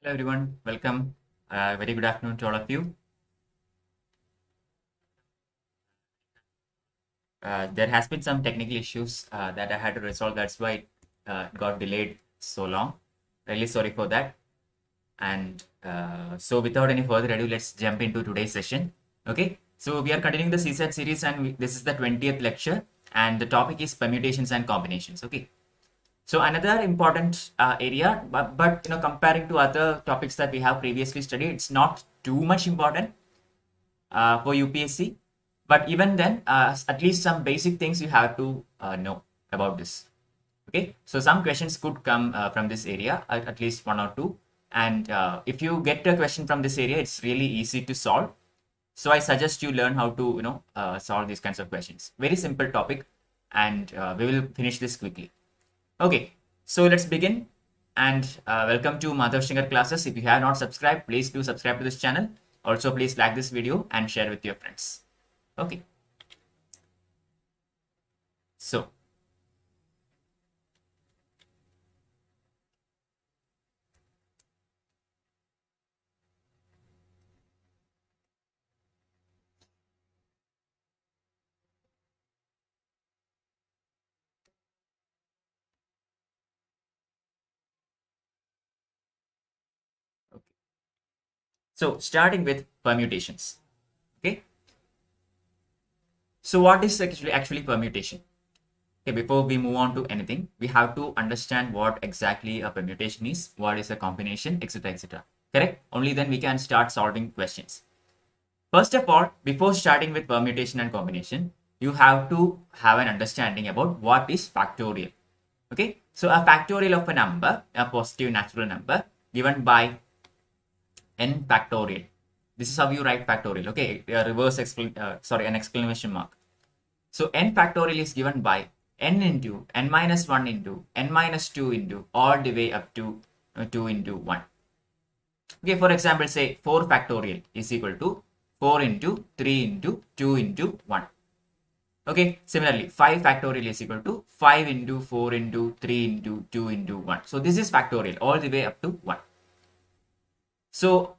Hello everyone, welcome. Very good afternoon to all of you. There has been some technical issues that I had to resolve. That's why it got delayed so long. Really sorry for that. And so without any further ado, let's jump into today's session. Okay, so we are continuing the Csat series and this is the 20th lecture and the topic is permutations and combinations. Okay. So another important area, but comparing to other topics that we have previously studied, it's not too much important for UPSC. But even then, at least some basic things you have to know about this. Okay, so some questions could come from this area, at least one or two. And if you get a question from this area, it's really easy to solve. So I suggest you learn how to solve these kinds of questions. Very simple topic, and we will finish this quickly. Okay, so let's begin and welcome to Madhav Sankar classes. If you have not subscribed, please do subscribe to this channel. Also, please like this video and share with your friends. Okay. So, okay. So starting with permutations. Okay. So what is actually permutation? Okay, before we move on to anything, we have to understand what exactly a permutation is, what is a combination, etc. etc. Correct? Only then we can start solving questions. First of all, before starting with permutation and combination, you have to have an understanding about what is factorial. Okay, so a factorial of a number, a positive natural number given by n factorial. This is how you write factorial. Okay, an exclamation mark. So n factorial is given by n into n minus 1 into n minus 2 into all the way up to 2 into 1. Okay, for example, say 4 factorial is equal to 4 into 3 into 2 into 1. Okay, similarly, 5 factorial is equal to 5 into 4 into 3 into 2 into 1. So this is factorial all the way up to 1. So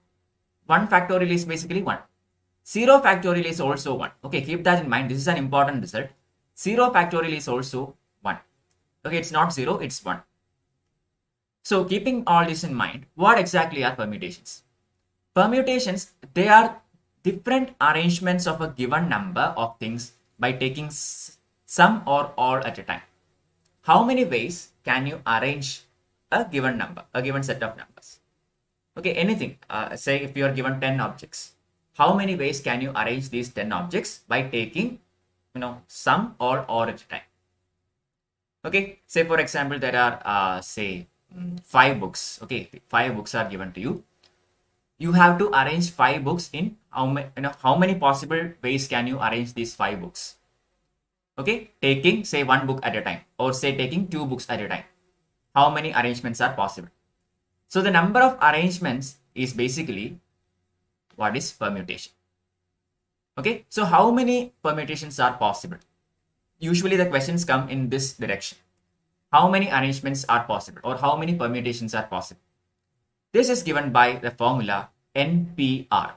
1 factorial is basically 1. 0 factorial is also 1. Okay, keep that in mind. This is an important result. 0 factorial is also 1. Okay, it's not 0, it's 1. So keeping all this in mind, what exactly are permutations? Permutations, they are different arrangements of a given number of things by taking some or all at a time. How many ways can you arrange a given number, a given set of numbers? Okay, anything. Say if you are given 10 objects, how many ways can you arrange these 10 objects by taking some or all at a time? Okay, say for example there are say 5 books. Okay, 5 books are given to you. You have to arrange 5 books in how many possible ways can you arrange these 5 books? Okay, taking say 1 book at a time or say taking 2 books at a time. How many arrangements are possible? So the number of arrangements is basically what is permutation. Okay, so how many permutations are possible? Usually the questions come in this direction. How many arrangements are possible or how many permutations are possible? This is given by the formula NPR.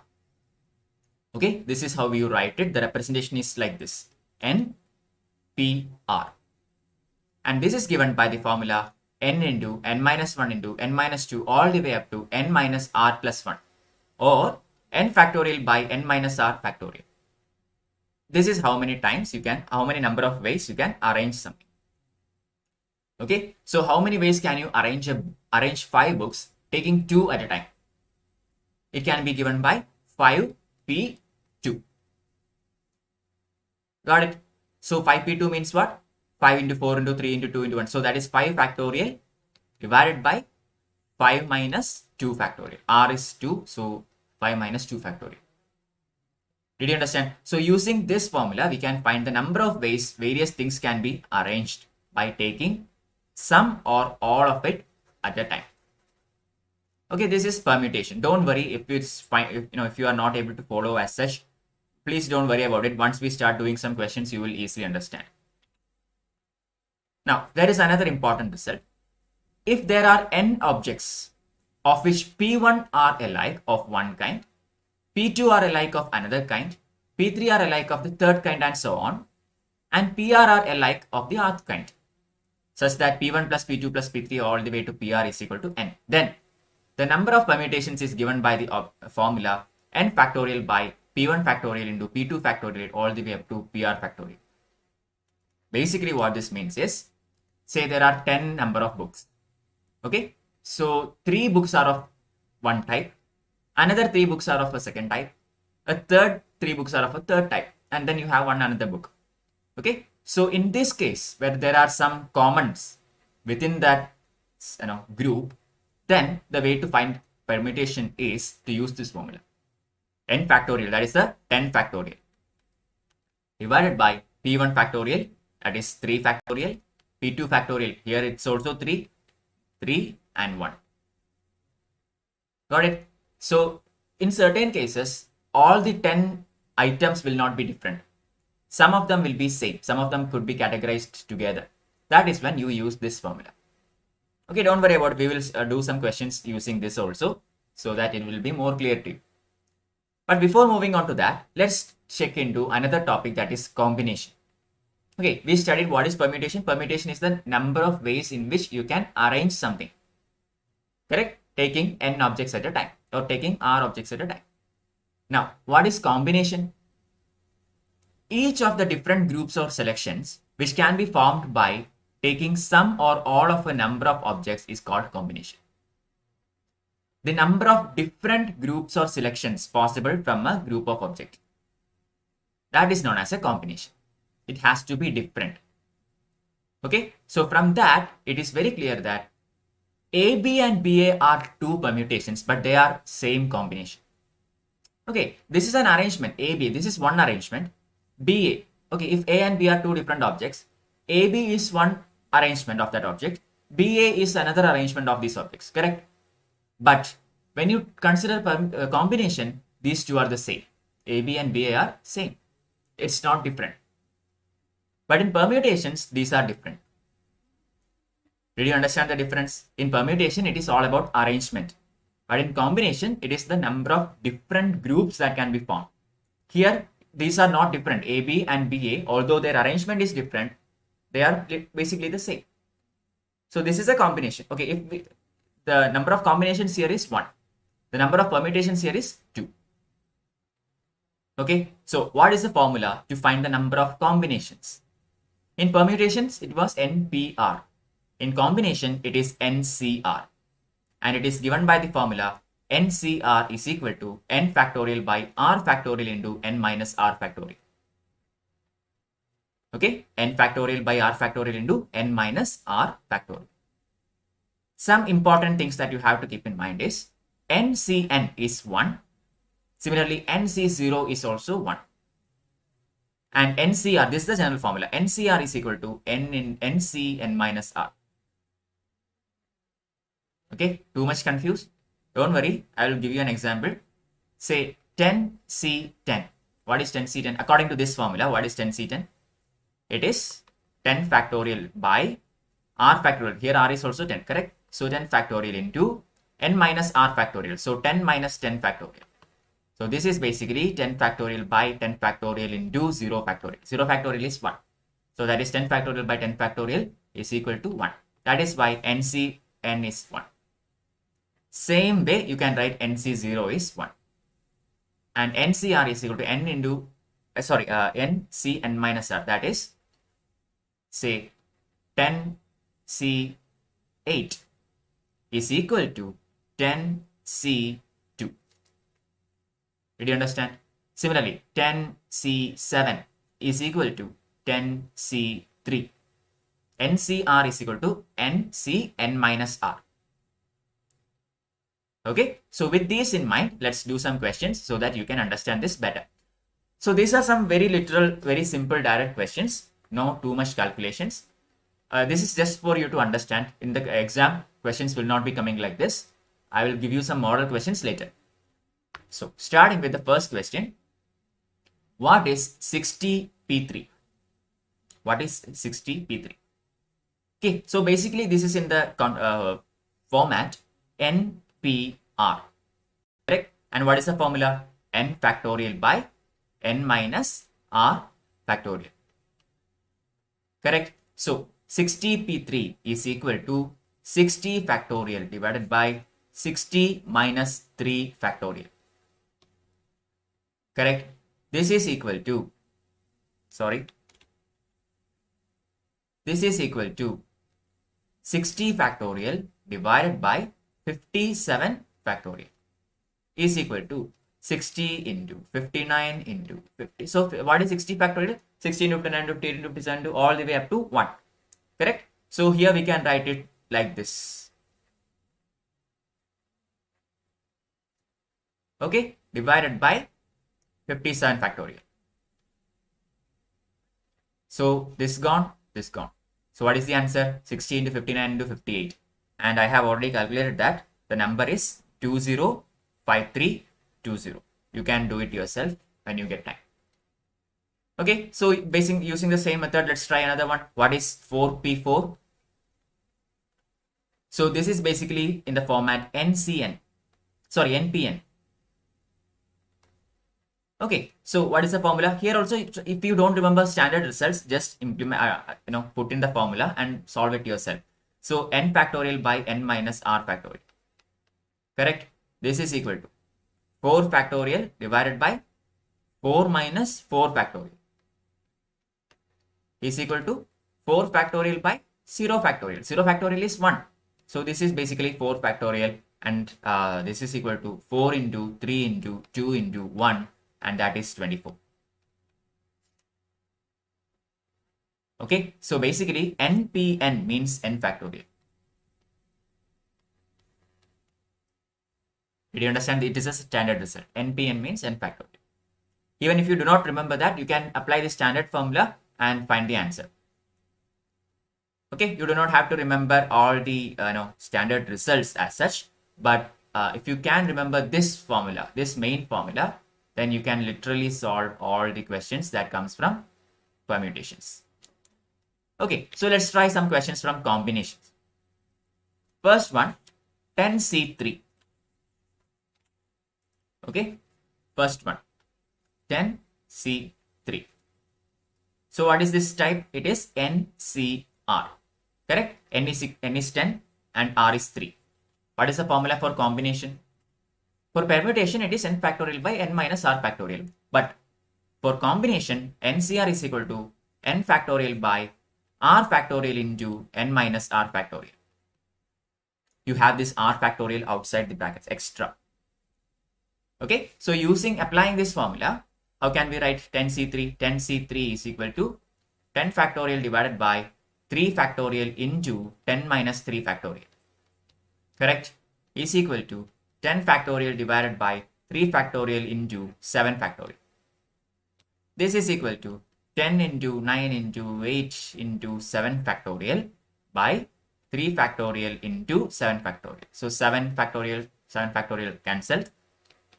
Okay, this is how you write it. The representation is like this, NPR. And this is given by the formula n into n minus 1 into n minus 2 all the way up to n minus r plus 1 or n factorial by n minus r factorial. This is how many times you can, how many number of ways you can arrange something. Okay, so how many ways can you arrange 5 books taking 2 at a time? It can be given by 5p2. Got it? So 5p2 means what? 5 into 4 into 3 into 2 into 1. So that is 5 factorial divided by 5 minus 2 factorial. R is 2, so 5 minus 2 factorial. Did you understand? So using this formula, we can find the number of ways various things can be arranged by taking some or all of it at a time. Okay, this is permutation. Don't worry if it's fine, if you are not able to follow as such, please don't worry about it. Once we start doing some questions, you will easily understand. Now, there is another important result. If there are n objects of which P1 are alike of one kind, P2 are alike of another kind, P3 are alike of the third kind, and so on, and PR are alike of the nth kind, such that P1 plus P2 plus P3 all the way to PR is equal to n. Then the number of permutations is given by the formula n factorial by P1 factorial into P2 factorial all the way up to PR factorial. Basically what this means is, say there are 10 number of books. Okay, so 3 books are of one type, another 3 books are of a second type, a third 3 books are of a third type, and then you have one another book. Okay, so in this case where there are some commons within that group, then the way to find permutation is to use this formula n factorial, that is the 10 factorial, divided by P1 factorial, that is 3 factorial, P2 factorial, here it's also 3 and 1. Got it? So in certain cases all the 10 items will not be different. Some of them will be same, some of them could be categorized together. That is when you use this formula. Okay, don't worry about it. We will do some questions using this also, so that it will be more clear to you. But before moving on to that, let's check into another topic, that is combination. Okay, we studied what is permutation. Permutation is the number of ways in which you can arrange something. Correct? Taking n objects at a time or taking r objects at a time. Now, what is combination? Each of the different groups or selections which can be formed by taking some or all of a number of objects is called combination. The number of different groups or selections possible from a group of objects, that is known as a combination. It has to be different. Okay, so from that it is very clear that AB and BA are 2 permutations, but they are same combination. Okay, this is an arrangement AB, this is one arrangement. BA, okay, if A and B are 2 different objects, AB is one arrangement of that object, BA is another arrangement of these objects, correct? But when you consider combination, these 2 are the same. AB and BA are same. It's not different. But in permutations, these are different. Did you understand the difference? In permutation, it is all about arrangement. But in combination, it is the number of different groups that can be formed. Here, these are not different. AB and BA, although their arrangement is different, they are basically the same. So this is a combination. Okay, if the number of combinations here is 1. The number of permutations here is 2. Okay, so what is the formula to find the number of combinations? In permutations, it was NPR. In combination, it is NCR. And it is given by the formula NCR is equal to n factorial by r factorial into n minus r factorial. Okay, n factorial by r factorial into n minus r factorial. Some important things that you have to keep in mind is NCn is 1. Similarly, NC0 is also 1. And NCR, this is the general formula. NCR is equal to n in NC n minus r. Okay, too much confused? Don't worry, I will give you an example. Say 10C10. What is 10C10? According to this formula, what is 10C10? It is 10 factorial by r factorial. Here r is also 10, correct? So 10 factorial into n minus r factorial. So 10 minus 10 factorial. So this is basically 10 factorial by 10 factorial into 0 factorial. 0 factorial is 1. So that is 10 factorial by 10 factorial is equal to 1. That is why NCn is 1. Same way you can write NC0 is 1. And NCR is equal to n into, NCn minus r. That is, say, 10C8 is equal to 10C2. Did you understand? Similarly, 10C7 is equal to 10C3. NCR is equal to NCn minus r. Okay, so with these in mind, let's do some questions so that you can understand this better. So these are some very literal, very simple direct questions. No too much calculations. This is just for you to understand. In the exam, questions will not be coming like this. I will give you some model questions later. So starting with the first question, what is 60P3? What is 60P3? Okay, so basically this is in the format NP NPR. Correct? And what is the formula? N factorial by N minus R factorial. Correct? So 60p3 is equal to 60 factorial divided by 60 minus 3 factorial. Correct? This is equal to, this is equal to 60 factorial divided by 57 factorial is equal to 60 into 59 into 50. So what is 60 factorial? 60 into 59 into 50 into 57 all the way up to 1. Correct? So here we can write it like this. Okay, divided by 57 factorial. So this gone, this gone. So what is the answer? 60 into 59 into 58. And I have already calculated that the number is 205320. You can do it yourself when you get time. Okay, so using the same method, let's try another one. What is 4p4? So this is basically in the format NPN. Okay, so what is the formula? Here also, if you don't remember standard results, just implement, put in the formula and solve it yourself. So n factorial by n minus r factorial. Correct? This is equal to 4 factorial divided by 4 minus 4 factorial is equal to 4 factorial by 0 factorial. 0 factorial is 1. So this is basically 4 factorial, and this is equal to 4 into 3 into 2 into 1, and that is 24. Okay, so basically NPN means n factorial. Did you understand? It is a standard result. NPN means n factorial. Even if you do not remember that, you can apply the standard formula and find the answer. Okay, you do not have to remember all the standard results as such, but if you can remember this formula, this main formula, then you can literally solve all the questions that comes from permutations. Okay, so let's try some questions from combinations. First one, 10C3. Okay, first one, 10C3. So what is this type? It is NCR. Correct? N is 10 and R is 3. What is the formula for combination? For permutation, it is n factorial by n minus r factorial. But for combination, NCR is equal to n factorial by r factorial into n minus r factorial. You have this r factorial outside the brackets, extra. Okay, so applying this formula, how can we write 10C3? 10C3 is equal to 10 factorial divided by 3 factorial into 10 minus 3 factorial. Correct? Is equal to 10 factorial divided by 3 factorial into 7 factorial. This is equal to 10 into 9 into 8 into 7 factorial by 3 factorial into 7 factorial. So 7 factorial cancelled.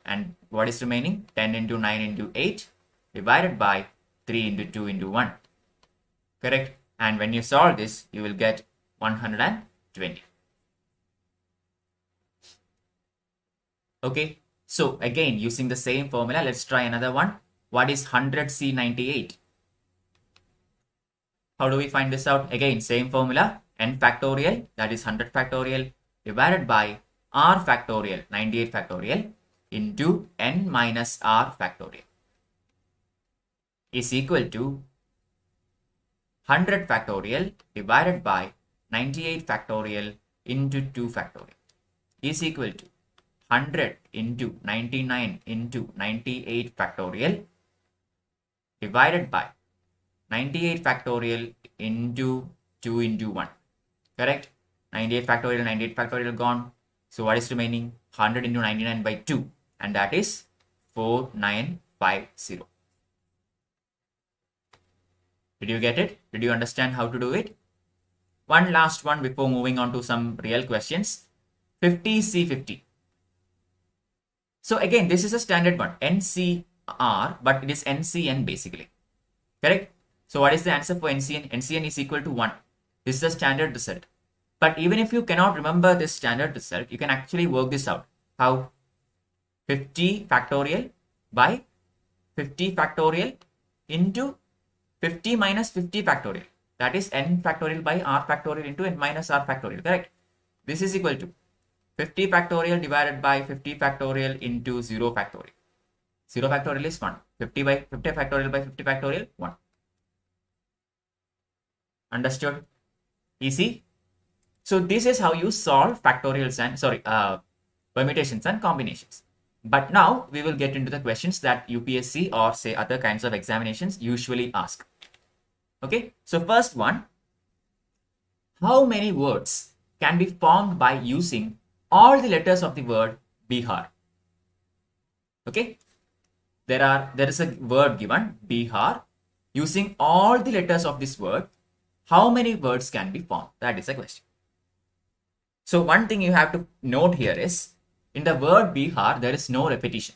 And what is remaining? 10 into 9 into 8 divided by 3 into 2 into 1. Correct? And when you solve this, you will get 120. Okay, so again, using the same formula, let's try another one. What is 100C98? How do we find this out? Again, same formula, n factorial, that is 100 factorial, divided by r factorial, 98 factorial, into n minus r factorial is equal to 100 factorial divided by 98 factorial into 2 factorial is equal to 100 into 99 into 98 factorial divided by 98 factorial into 2 into 1. Correct? 98 factorial gone. So what is remaining? 100 into 99 by 2, and that is 4950. Did you get it? Did you understand how to do it? One last one before moving on to some real questions. 50C50. So again, this is a standard one, NCR, but it is NCN basically. Correct? So what is the answer for NCN? NCN is equal to 1. This is the standard result. But even if you cannot remember this standard result, you can actually work this out. How? 50 factorial by 50 factorial into 50 minus 50 factorial. That is n factorial by r factorial into n minus r factorial, correct? This is equal to 50 factorial divided by 50 factorial into 0 factorial. 0 factorial is 1. 50 factorial by 50 factorial, 1. Understood? Easy? So this is how you solve factorials and, permutations and combinations. But now we will get into the questions that UPSC or say other kinds of examinations usually ask. Okay, so first one, how many words can be formed by using all the letters of the word Bihar? Okay, there is a word given, Bihar. Using all the letters of this word, how many words can be formed? That is a question. So one thing you have to note here is, in the word Bihar, there is no repetition.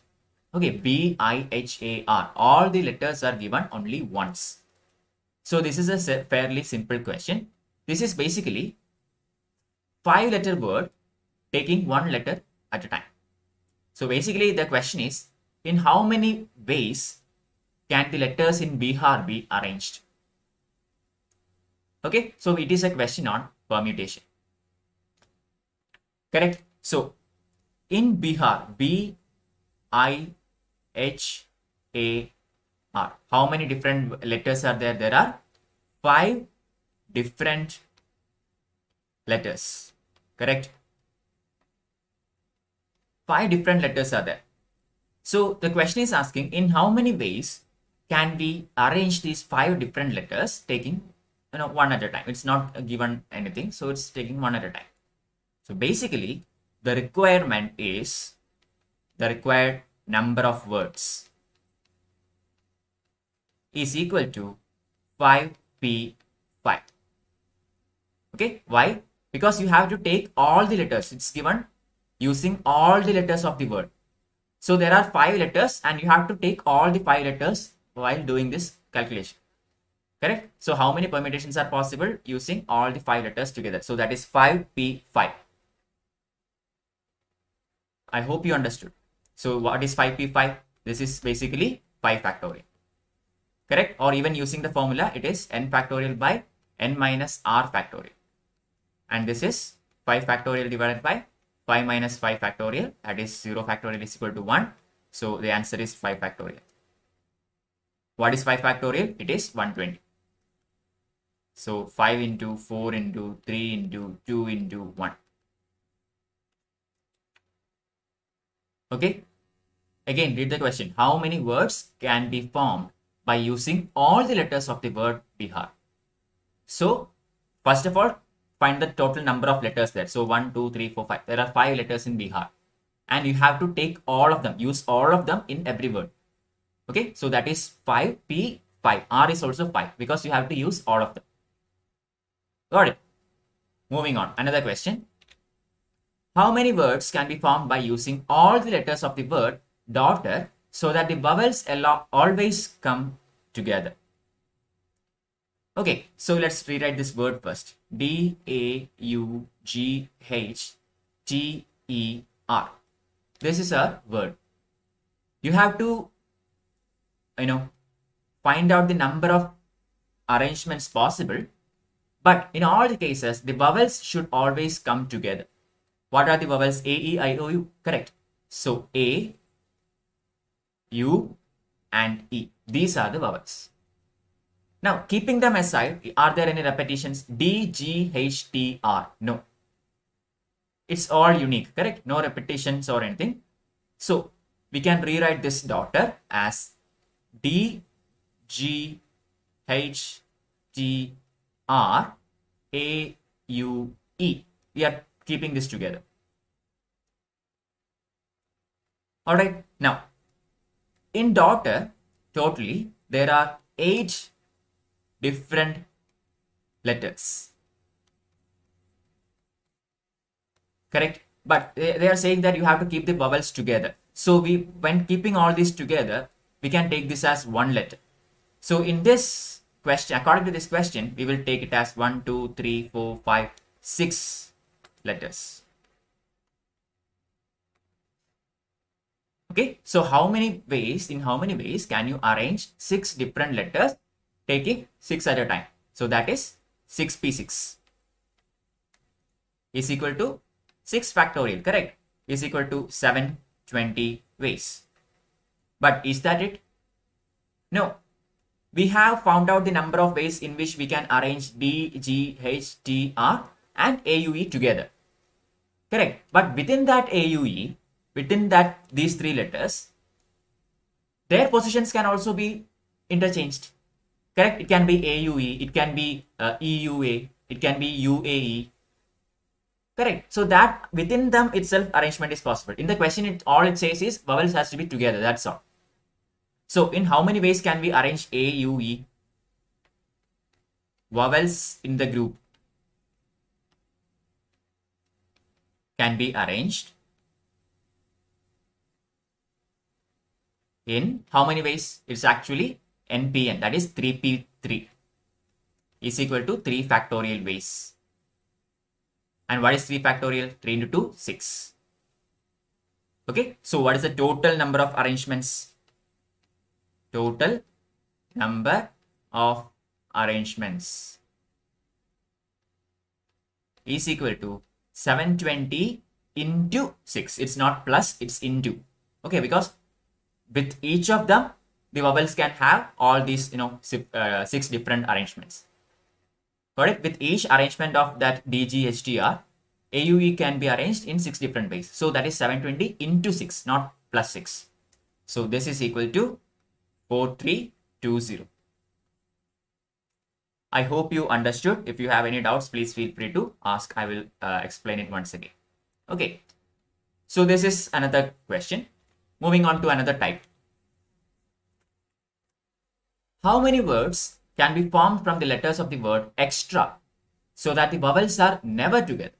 Okay, B-I-H-A-R. All the letters are given only once. So this is a fairly simple question. This is basically 5-letter word taking 1 letter at a time. So basically the question is, in how many ways can the letters in Bihar be arranged? Okay, so it is a question on permutation. Correct? So in Bihar, B-I-H-A-R, how many different letters are there? There are 5 different letters. Correct? 5 different letters are there. So the question is asking, in how many ways can we arrange these 5 different letters taking one at a time? It's not given anything, so it's taking one at a time. So basically, the requirement is the required number of words is equal to 5p5. Okay, why? Because you have to take all the letters. It's given using all the letters of the word. So there are 5 letters and you have to take all the 5 letters while doing this calculation. Correct? So how many permutations are possible using all the 5 letters together? So that is 5p5. I hope you understood. So what is 5p5? This is basically 5 factorial. Correct? Or even using the formula, it is n factorial by n minus r factorial. And this is 5 factorial divided by 5 minus 5 factorial. That is 0 factorial is equal to 1. So the answer is 5 factorial. What is 5 factorial? It is 120. So 5 into 4 into 3 into 2 into 1. Okay. Again, read the question. How many words can be formed by using all the letters of the word Bihar? So, first of all, find the total number of letters there. So, 1, 2, 3, 4, 5. There are 5 letters in Bihar. And you have to take all of them. Use all of them in every word. Okay. So, that is 5p5. R is also 5 because you have to use all of them. Got it. Moving on. Another question. How many words can be formed by using all the letters of the word daughter so that the vowels always come together? Okay, so let's rewrite this word first. D-A-U-G-H-T-E-R. This is a word. You have to, find out the number of arrangements possible. But in all the cases, the vowels should always come together. What are the vowels? A, E, I, O, U. Correct. So A, U, and E. These are the vowels. Now, keeping them aside, are there any repetitions? D, G, H, T, R. No. It's all unique. Correct. No repetitions or anything. So we can rewrite this daughter as D, G, H, T, R, A, U, E. We are keeping this together. All right. Now, in daughter, totally, there are 8 different letters. Correct. But they are saying that you have to keep the vowels together. So when keeping all these together, we can take this as one letter. So in this question, according to this question, we will take it as 1, 2, 3, 4, 5, 6 letters. Okay, so in how many ways can you arrange 6 different letters taking 6 at a time? So that is 6p6 is equal to 6 factorial, correct? Is equal to 720 ways. But is that it? No. We have found out the number of ways in which we can arrange D, G, H, T, R and AUE together. Correct. But within that AUE, within that these 3 letters, their positions can also be interchanged. Correct. It can be AUE, it can be EUA, it can be UAE. Correct. So that within them itself arrangement is possible. In the question, all it says is vowels has to be together. That's all. So in how many ways can we arrange AUE? Vowels in the group can be arranged in how many ways? It's actually NPN, that is 3p3 is equal to 3 factorial ways. And what is 3 factorial? 3 into 2, 6. Okay, so what is the total number of arrangements? Total number of arrangements is equal to 720 into 6. It's not plus, it's into. Okay, because with each of them, the vowels can have all these, 6 different arrangements. Got it? With each arrangement of that DGHTR, AUE can be arranged in 6 different ways. So that is 720 into 6, not plus 6. So this is equal to 4320. I hope you understood. If you have any doubts, please feel free to ask. I will explain it once again. Okay. So this is another question. Moving on to another type. How many words can be formed from the letters of the word extra so that the vowels are never together?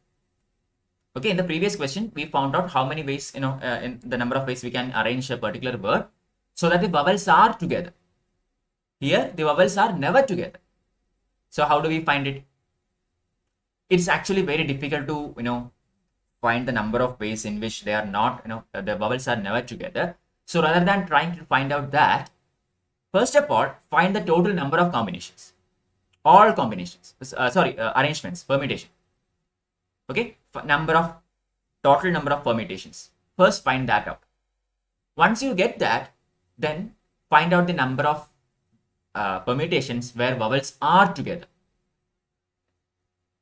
Okay, in the previous question, we found out how many ways, in the number of ways we can arrange a particular word so that the vowels are together. Here, the vowels are never together. So how do we find it? It's actually very difficult to, find the number of ways in which they are not, the vowels are never together. So rather than trying to find out that, first of all, find the total number of combinations. All combinations, arrangements, permutation. Okay, total number of permutations. First, find that out. Once you get that, then find out the number of permutations where vowels are together.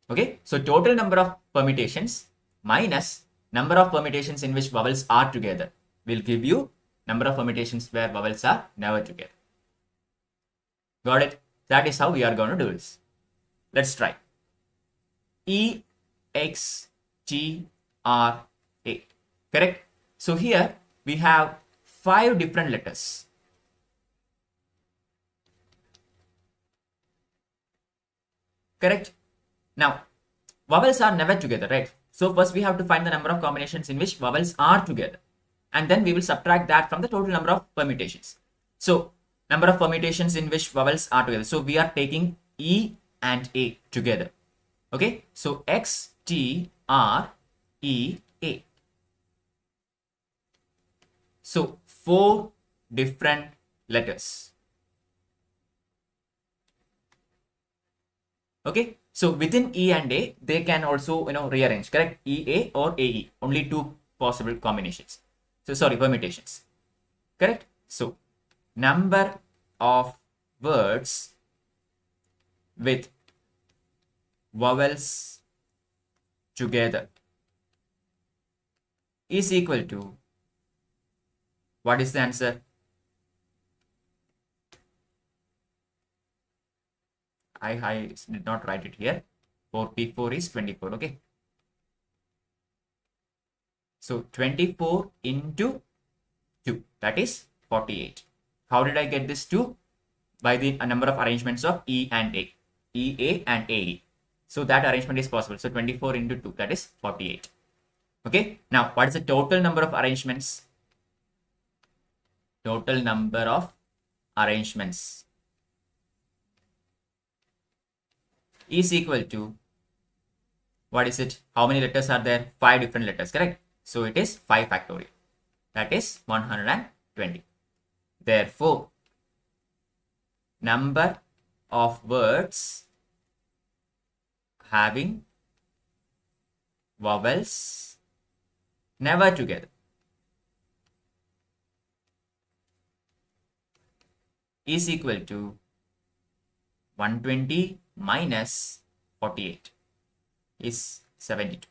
Okay, so total number of permutations minus number of permutations in which vowels are together will give you number of permutations where vowels are never together. Got it? That is how we are going to do this. Let's try. E, X, T, R, A. Correct? So here we have 5 different letters. Correct? Now, vowels are never together, right? So first we have to find the number of combinations in which vowels are together. And then we will subtract that from the total number of permutations. So, number of permutations in which vowels are together. So we are taking E and A together. Okay? So X, T, R, E, A. So 4 different letters. Okay? So within E and A, they can also rearrange, correct? EA or AE. Only 2 possible combinations. So sorry, permutations. Correct? So number of words with vowels together is equal to, what is the answer? I did not write it here. 4p4 is 24, okay? So 24 into 2, that is 48. How did I get this 2? By the number of arrangements of E and A. EA and AE. So that arrangement is possible. So 24 into 2, that is 48. Okay. Now, what is the total number of arrangements? Total number of arrangements is equal to what is it? How many letters are there? 5 different letters, correct? So it is 5 factorial. That is 120. Therefore, number of words having vowels never together is equal to 120 minus 48 is 72.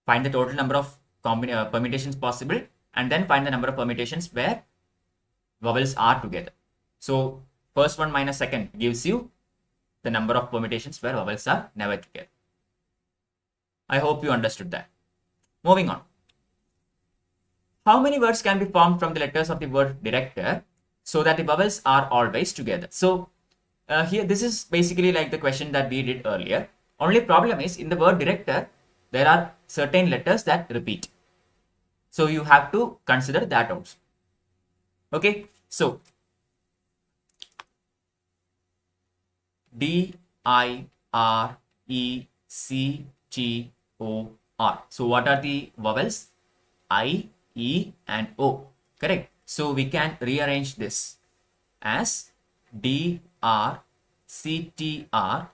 Find the total number of permutations possible and then find the number of permutations where vowels are together. So first one minus second gives you the number of permutations where vowels are never together. I hope you understood that. Moving on. How many words can be formed from the letters of the word director so that the vowels are always together? So here this is basically like the question that we did earlier. Only problem is in the word director there are certain letters that repeat. So you have to consider that also. Okay, so D, I, R, E, C, T, O, R. So what are the vowels? I, E and O, correct? So we can rearrange this as D, R, C, T, R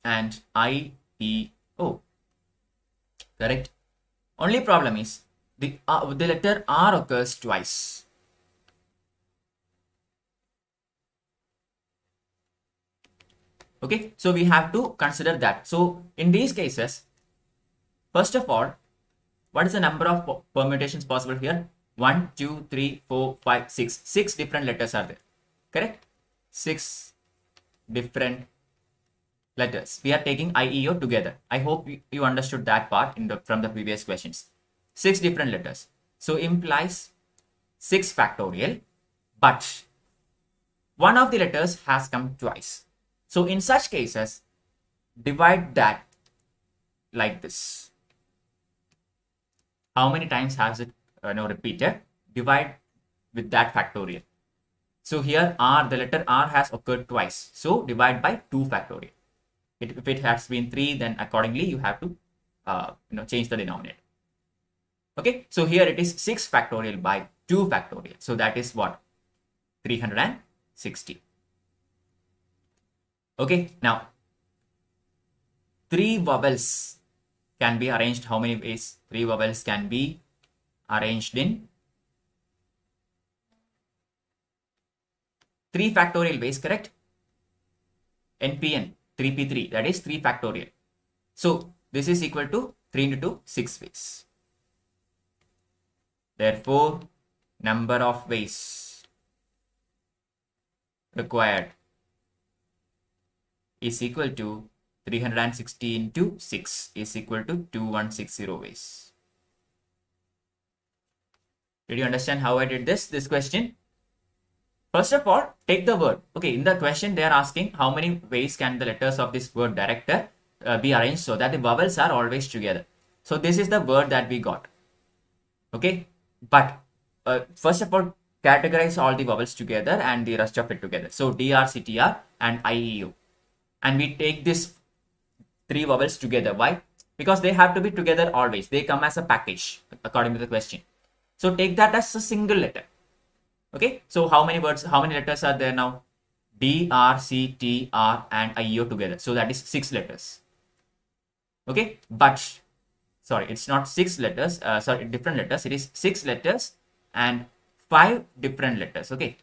and I, E, O, correct? Only problem is the letter R occurs twice. Okay, so we have to consider that. So in these cases, first of all, what is the number of permutations possible here? 1, 2, 3, 4, 5, 6. 6 different letters are there, correct? 6 different letters. We are taking I, E, O together. I hope you understood that part from the previous questions. 6 different letters. So implies 6 factorial, but one of the letters has come twice. So in such cases, divide that like this. How many times has it repeated? Divide with that factorial. So here R, the letter R has occurred twice. So divide by 2 factorial. If it has been 3, then accordingly you have to change the denominator. Okay, so here it is 6 factorial by 2 factorial. So that is what? 360. Okay, now 3 vowels can be arranged how many ways? 3 vowels can be arranged in 3 factorial ways, correct? NPN 3P3, that is 3 factorial. So this is equal to 3 into 2, 6 ways. Therefore, number of ways required is equal to 360 into 6 is equal to 2160 ways. Did you understand how I did this question? First of all, take the word. Okay, in the question they are asking how many ways can the letters of this word director be arranged so that the vowels are always together. So this is the word that we got. Okay, but first of all, categorize all the vowels together and the rest of it together. So DR, CTR and IEU. And we take this 3 vowels together. Why? Because they have to be together always. They come as a package according to the question. So take that as a single letter. Okay, so how many letters are there now? D, R, C, T, R and IEO together. So that is 6 letters. Okay, but sorry, it's not 6 letters. Sorry, different letters. It is 6 letters and 5 different letters. Okay.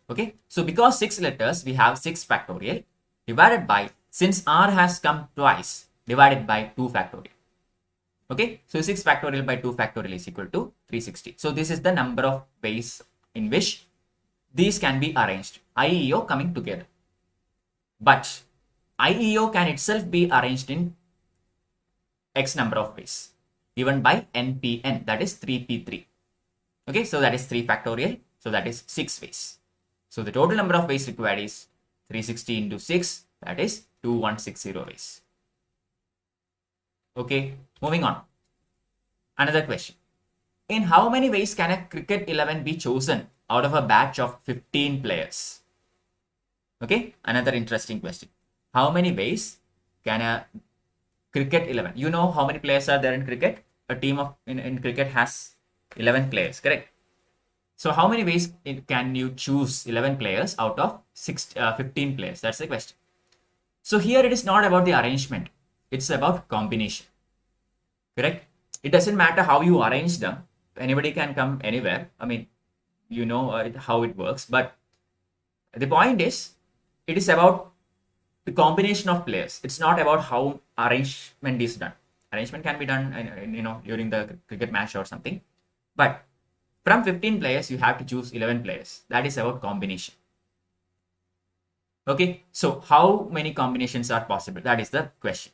Okay, so because 6 letters, we have 6 factorial divided by, since R has come twice, divided by 2 factorial. Okay, so 6 factorial by 2 factorial is equal to 360. So this is the number of ways in which these can be arranged, IEO coming together. But IEO can itself be arranged in X number of ways given by NPN, that is 3P3. Okay, so that is 3 factorial, so that is 6 ways. So the total number of ways required is 360 into 6, that is 2160 ways. Okay, moving on. Another question. In how many ways can a cricket 11 be chosen out of a batch of 15 players? Okay, another interesting question. How many ways can a cricket 11? You know how many players are there in cricket? A team of in cricket has 11 players, correct? So how many ways can you choose 11 players out of 15 players? That's the question. So here it is not about the arrangement. It's about combination, correct? It doesn't matter how you arrange them. Anybody can come anywhere. I mean, you know how it works. But the point is, it is about the combination of players. It's not about how arrangement is done. Arrangement can be done, you know, during the cricket match or something. But from 15 players, you have to choose 11 players. That is about combination. Okay, so how many combinations are possible? That is the question.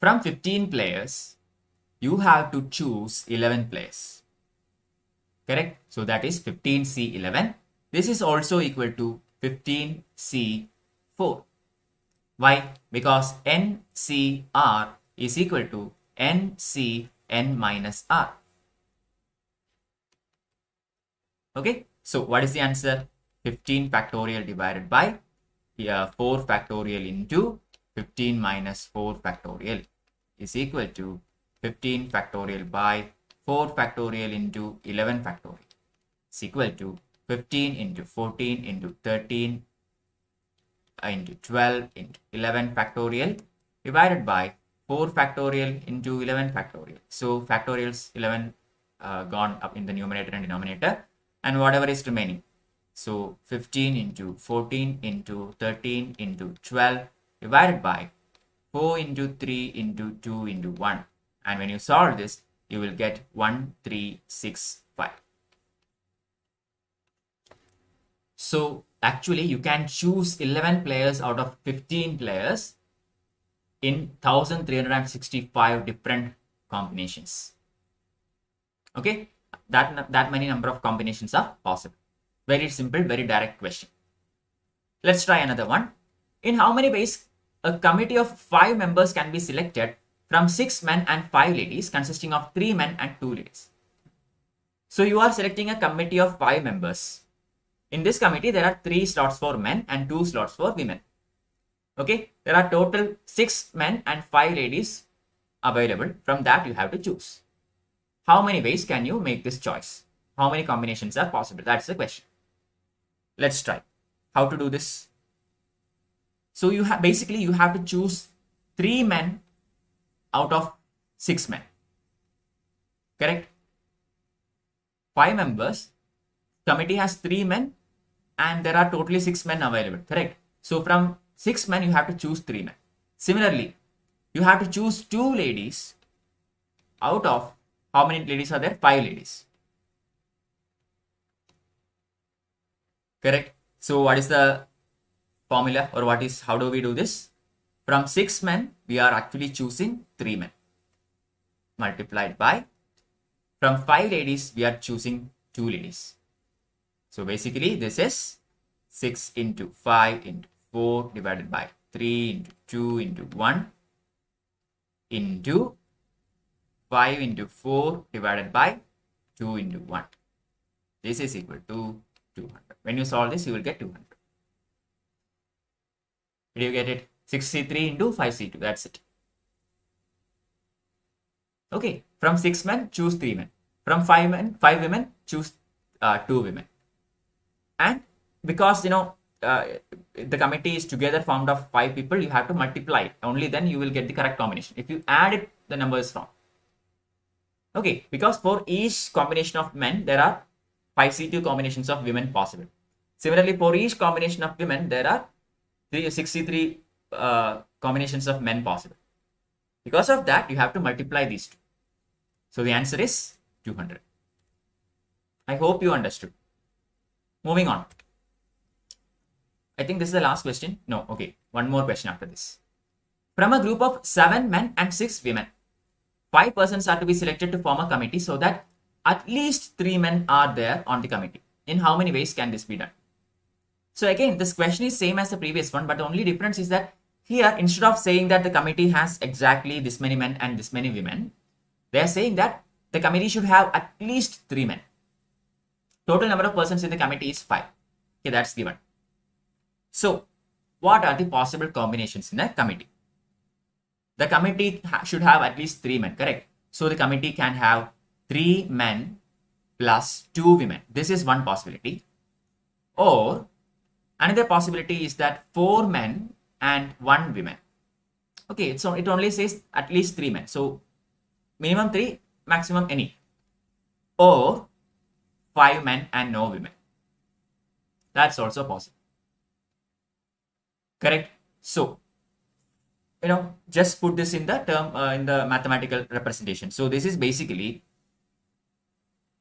From 15 players, you have to choose 11 players. Correct? So that is 15C11. This is also equal to 15C4. Why? Because NCR is equal to NCN minus R. Okay, so what is the answer? 15 factorial divided by 4 factorial into 15 minus 4 factorial is equal to 15 factorial by 4 factorial into 11 factorial is equal to 15 into 14 into 13 into 12 into 11 factorial divided by 4 factorial into 11 factorial. So factorials 11 gone up in the numerator and denominator, and whatever is remaining. So 15 into 14 into 13 into 12 divided by 4 into 3 into 2 into 1. And when you solve this, you will get 1365. So actually you can choose 11 players out of 15 players in 1365 different combinations. Okay, that many number of combinations are possible. Very simple, very direct question. Let's try another one. In how many ways a committee of 5 members can be selected from 6 men and 5 ladies consisting of 3 men and 2 ladies? So you are selecting a committee of 5 members. In this committee, there are 3 slots for men and 2 slots for women. Okay, there are total 6 men and 5 ladies available. From that, you have to choose. How many ways can you make this choice? How many combinations are possible? That's the question. Let's try. How to do this? So you have basically you have to choose 3 men out of 6 men. Correct? 5 members. Committee has 3 men and there are totally 6 men available. Correct? So from 6 men you have to choose 3 men. Similarly, you have to choose 2 ladies out of how many ladies are there? 5 ladies. Correct? So what is the formula, or how do we do this? From 6 men, we are actually choosing 3 men multiplied by, from 5 ladies, we are choosing 2 ladies. So basically this is 6 into 5 into 4 divided by 3 into 2 into 1 into 5 into 4 divided by 2 into 1. This is equal to 200. When you solve this, you will get 200. Did you get it? 6C3 into 5C2. That's it. Okay. From 6 men, choose 3 men. From 5 women, choose 2 women. And because, the committee is together formed of 5 people, you have to multiply it. Only then you will get the correct combination. If you add it, the number is wrong. Okay. Because for each combination of men, there are 5C2 combinations of women possible. Similarly, for each combination of women, there are 63 combinations of men possible. Because of that, you have to multiply these two. So the answer is 200. I hope you understood. Moving on. I think this is the last question. No, okay. One more question after this. From a group of 7 men and 6 women, 5 persons are to be selected to form a committee so that at least 3 men are there on the committee. In how many ways can this be done? So again, this question is same as the previous one, but the only difference is that here, instead of saying that the committee has exactly this many men and this many women, They are saying that the committee should have at least 3 men. Total number of persons in the committee is 5. Okay, that's given. So, what are the possible combinations in a committee? The committee should have at least 3 men, correct? So, the committee can have 3 men plus 2 women. This is one possibility. Or, another possibility is that 4 men and 1 woman. Okay, so it only says at least 3 men. So, minimum 3, maximum any. Or, 5 men and no women. That's also possible. Correct? So, just put this in the term, in the mathematical representation. So, this is basically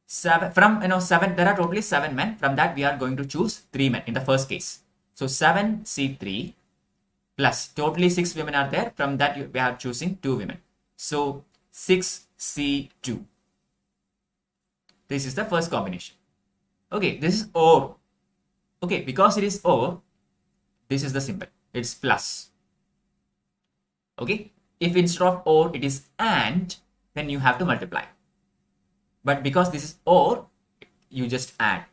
7, from, 7, there are totally 7 men. From that, we are going to choose 3 men in the first case. So, 7C3 plus totally 6 women are there. From that, we are choosing 2 women. So, 6C2. This is the first combination. Okay, this is OR. Okay, because it is OR, this is the symbol. It's plus. Okay, if instead of OR it is AND, then you have to multiply. But because this is OR, you just add.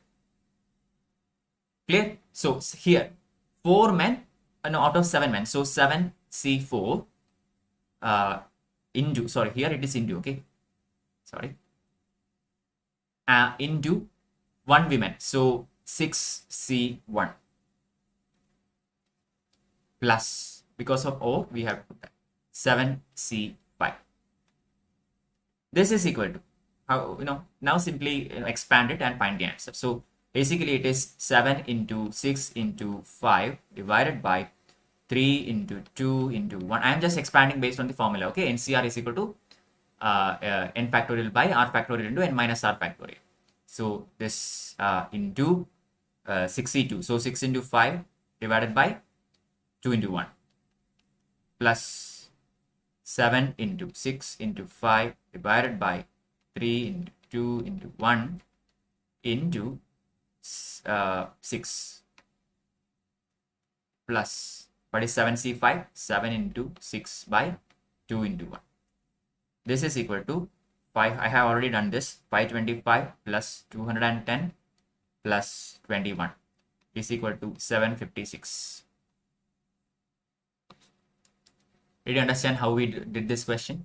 Clear? So here, 4 men, out of 7 men. So 7C4 into, sorry, here it is into, okay. Sorry. Into 1 woman. So 6C1 plus, because of O, we have to put that 7C5. This is equal to, how, now simply expand it and find the answer. So basically it is 7 into 6 into 5 divided by 3 into 2 into 1. I am just expanding based on the formula. Okay, NCR is equal to n factorial by r factorial into n minus r factorial. So this into 6C2. So 6 into 5 divided by 2 into 1 plus 7 into 6 into 5 divided by 3 into 2 into 1 into 6 plus, what is 7C5? 7 into 6 by 2 into 1. This is equal to 5. I have already done this. 525 plus 210 plus 21 is equal to 756. Did you understand how we did this question?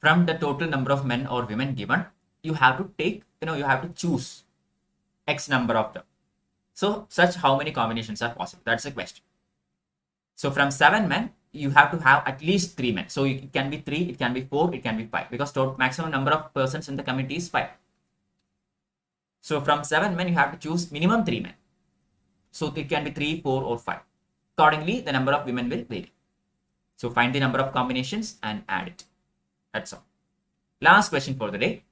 From the total number of men or women given, you have to take, you have to choose X number of them. So, such how many combinations are possible? That's the question. So, from 7 men, you have to have at least 3 men. So, it can be 3, it can be 4, it can be 5, because total maximum number of persons in the committee is 5. So, from 7 men, you have to choose minimum 3 men. So, it can be 3, 4 or 5. Accordingly, the number of women will vary. So, find the number of combinations and add it. That's all. Last question for the day.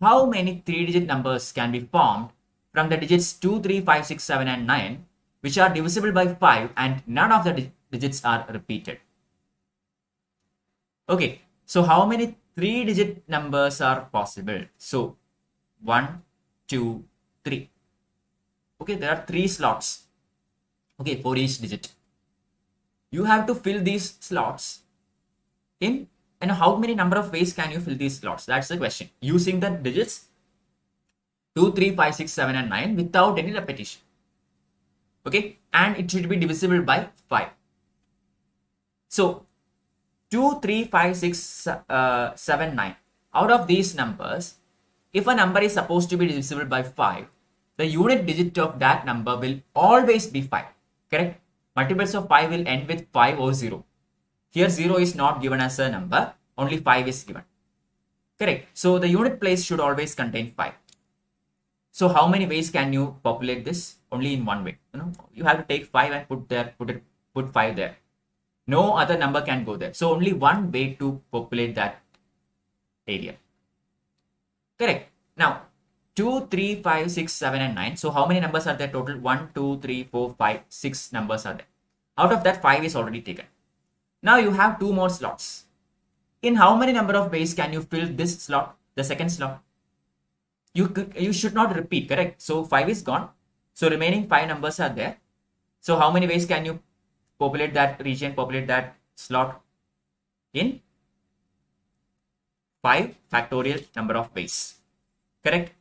How many 3-digit numbers can be formed from the digits 2, 3, 5, 6, 7 and 9, which are divisible by 5 and none of the digits are repeated? Okay, so how many 3-digit numbers are possible? So 1, 2, 3. Okay, there are 3 slots. Okay, for each digit. You have to fill these slots in, and how many number of ways can you fill these slots? That's the question. Using the digits 2, 3, 5, 6, 7 and 9 without any repetition. Okay, and it should be divisible by 5. So 2, 3, 5, 6, 7, 9. Out of these numbers, if a number is supposed to be divisible by 5, the unit digit of that number will always be 5. Correct? Multiples of 5 will end with 5 or 0. Here 0 is not given as a number, only 5 is given. Correct? So the unit place should always contain 5. So how many ways can you populate this? Only in one way. You have to take 5 and put 5 there. No other number can go there. So only one way to populate that area. Correct. Now 2, 3, 5, 6, 7 and 9. So how many numbers are there total? 1, 2, 3, 4, 5, 6 numbers are there. Out of that, 5 is already taken. Now you have 2 more slots. In how many number of ways can you fill this slot, the second slot? You should not repeat, correct? So 5 is gone. So remaining 5 numbers are there. So how many ways can you populate that region, populate that slot? In 5 factorial number of ways. Correct?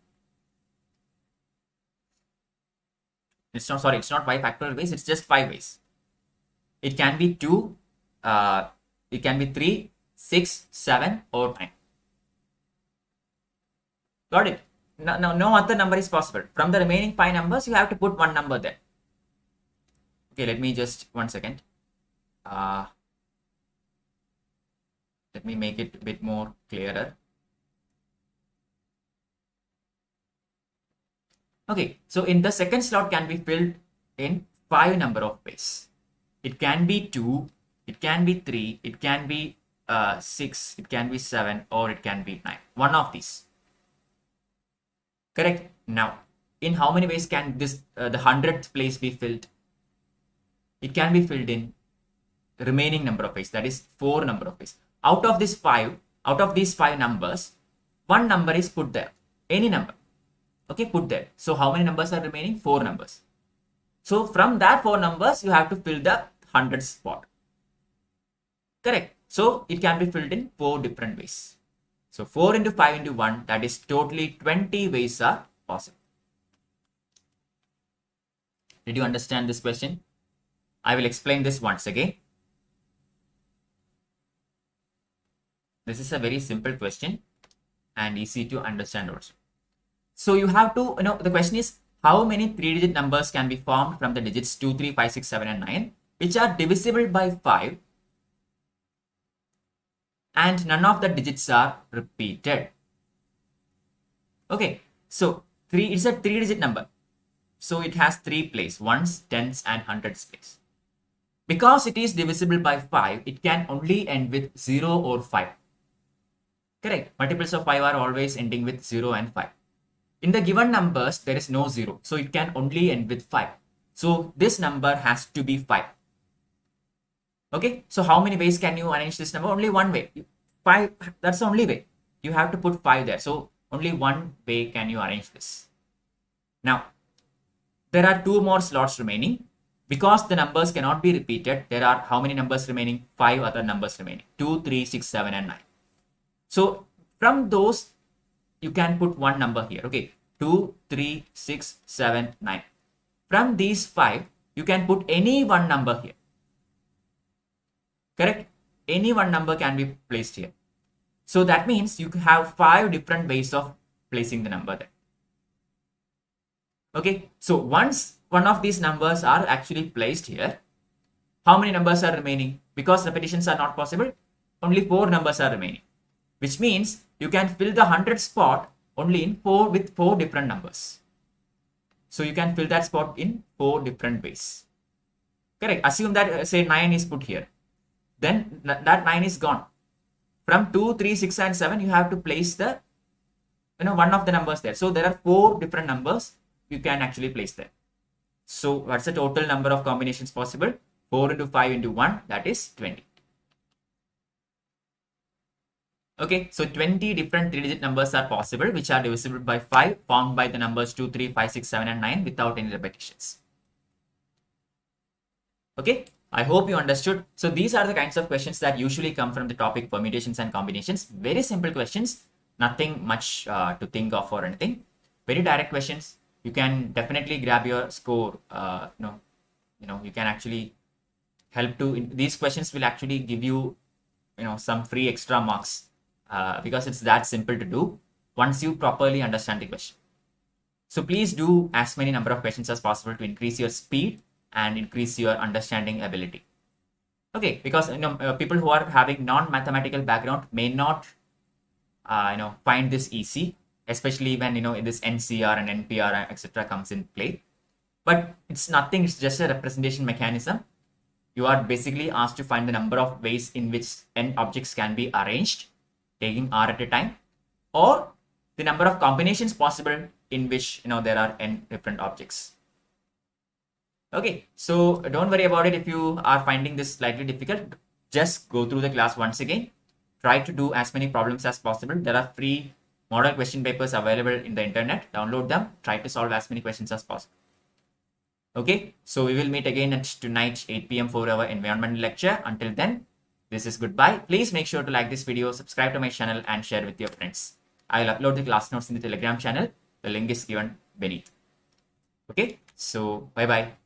It's not 5 factorial ways, it's just 5 ways. It can be 2, it can be 3, 6, 7, or 9. Got it? No other number is possible. From the remaining 5 numbers, you have to put one number there. Okay, let me just 1 second. Let me make it a bit more clearer. Okay, so in the second slot can be filled in 5 number of ways. It can be 2, it can be 3, it can be 6, it can be 7, or it can be 9. One of these. Correct? Now, in how many ways can this the 100th place be filled? It can be filled in the remaining number of ways, that is 4 number of ways. Out of these 5 numbers, one number is put there. Any number. Okay, put there. So how many numbers are remaining? 4 numbers. So from that 4 numbers, you have to fill the 100th spot. Correct. So it can be filled in 4 different ways. So 4 into 5 into 1, that is totally 20 ways are possible. Did you understand this question? I will explain this once again. This is a very simple question and easy to understand also. So you have to, the question is how many 3-digit numbers can be formed from the digits 2, 3, 5, 6, 7, and 9, which are divisible by 5 and none of the digits are repeated. Okay, so it's a 3-digit number. So it has 3 places, ones, tens, and hundreds place. Because it is divisible by 5, it can only end with 0 or 5. Correct. Multiples of 5 are always ending with 0 and 5. In the given numbers, there is no 0. So it can only end with 5. So this number has to be 5. Okay. So how many ways can you arrange this number? Only one way. 5. That's the only way. You have to put 5 there. So only one way can you arrange this. Now, there are 2 more slots remaining. Because the numbers cannot be repeated, there are how many numbers remaining? 5 other numbers remaining. 2, 3, 6, 7, and 9. So from those, you can put one number here. Okay, 2, 3, 6, 7, 9. From these 5, you can put any one number here. Correct? Any one number can be placed here. So that means you have 5 different ways of placing the number there. Okay, so once one of these numbers are actually placed here, how many numbers are remaining? Because repetitions are not possible, only 4 numbers are remaining. Which means you can fill the 100th spot only in 4 different numbers. So you can fill that spot in 4 different ways. Correct. Assume that say 9 is put here. Then that 9 is gone. From 2, 3, 6, and 7, you have to place the one of the numbers there. So there are 4 different numbers you can actually place there. So what's the total number of combinations possible? 4 into 5 into 1, that is 20. Okay, so 20 different 3-digit numbers are possible, which are divisible by 5, formed by the numbers 2, 3, 5, 6, 7, and 9 without any repetitions. Okay, I hope you understood. So these are the kinds of questions that usually come from the topic permutations and combinations. Very simple questions, nothing much to think of or anything. Very direct questions. You can definitely grab your score. You can actually help to. These questions will actually give you, some free extra marks. Because it's that simple to do once you properly understand the question. So please do as many number of questions as possible to increase your speed and increase your understanding ability. Okay, because people who are having non-mathematical background may not find this easy, especially when this NCR and NPR etc. comes in play. But it's nothing, it's just a representation mechanism. You are basically asked to find the number of ways in which n objects can be arranged, taking r at a time, or the number of combinations possible in which there are n different objects. Okay, so don't worry about it if you are finding this slightly difficult. Just go through the class once again. Try to do as many problems as possible. There are free model question papers available in the internet. Download them. Try to solve as many questions as possible. Okay, so we will meet again at tonight 8 p.m. for our environmental lecture. Until then, this is goodbye. Please make sure to like this video, subscribe to my channel, and share with your friends. I'll upload the class notes in the Telegram channel. The link is given beneath. Okay, so bye bye.